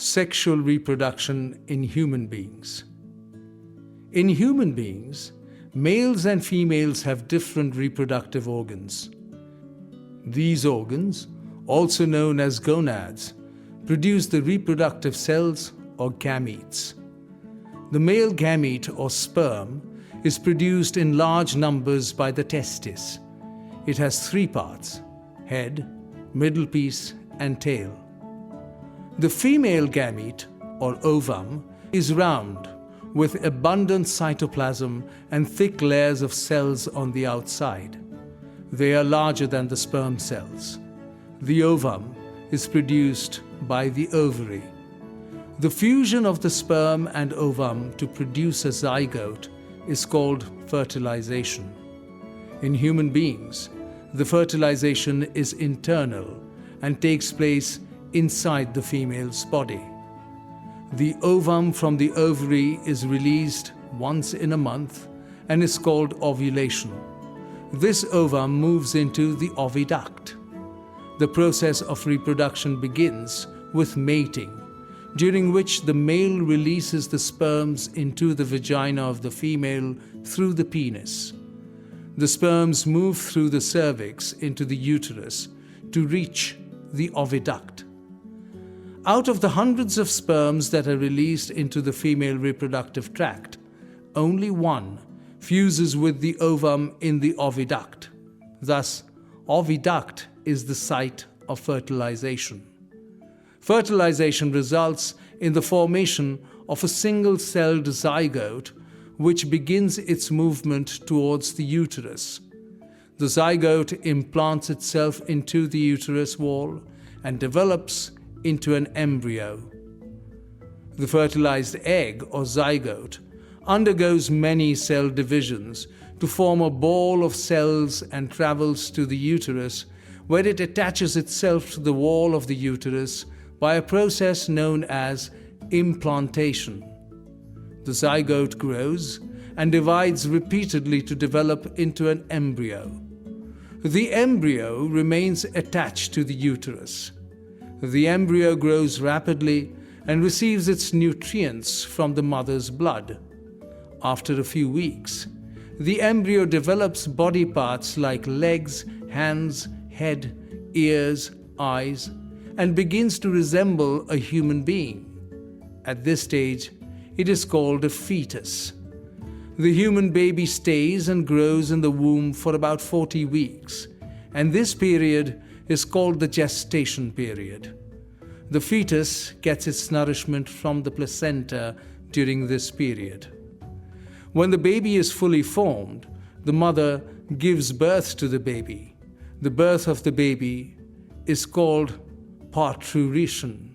Sexual reproduction in human beings. In human beings, males and females have different reproductive organs. These organs, also known as gonads, produce the reproductive cells or gametes. The male gamete or sperm is produced in large numbers by the testis. It has three parts: head, middle piece, and tail. The female gamete, or ovum, is round, with abundant cytoplasm and thick layers of cells on the outside. They are larger than the sperm cells. The ovum is produced by the ovary. The fusion of the sperm and ovum to produce a zygote is called fertilization. In human beings, the fertilization is internal and takes place inside the female's body. The ovum from the ovary is released once in a month and is called ovulation. This ovum moves into the oviduct. The process of reproduction begins with mating, during which the male releases the sperms into the vagina of the female through the penis. The sperms move through the cervix into the uterus to reach the oviduct. Out of the hundreds of sperms that are released into the female reproductive tract, only one fuses with the ovum in the oviduct. Thus, oviduct is the site of fertilization. Fertilization results in the formation of a single-celled zygote which begins its movement towards the uterus. The zygote implants itself into the uterus wall and develops into an embryo. The fertilized egg or zygote undergoes many cell divisions to form a ball of cells and travels to the uterus, where it attaches itself to the wall of the uterus by a process known as implantation. The zygote grows and divides repeatedly to develop into an embryo. The embryo remains attached to the uterus. The embryo grows rapidly and receives its nutrients from the mother's blood. After a few weeks, the embryo develops body parts like legs, hands, head, ears, eyes, and begins to resemble a human being. At this stage, it is called a fetus. The human baby stays and grows in the womb for about 40 weeks, and this period is called the gestation period. The fetus gets its nourishment from the placenta during this period. When the baby is fully formed, the mother gives birth to the baby. The birth of the baby is called parturition.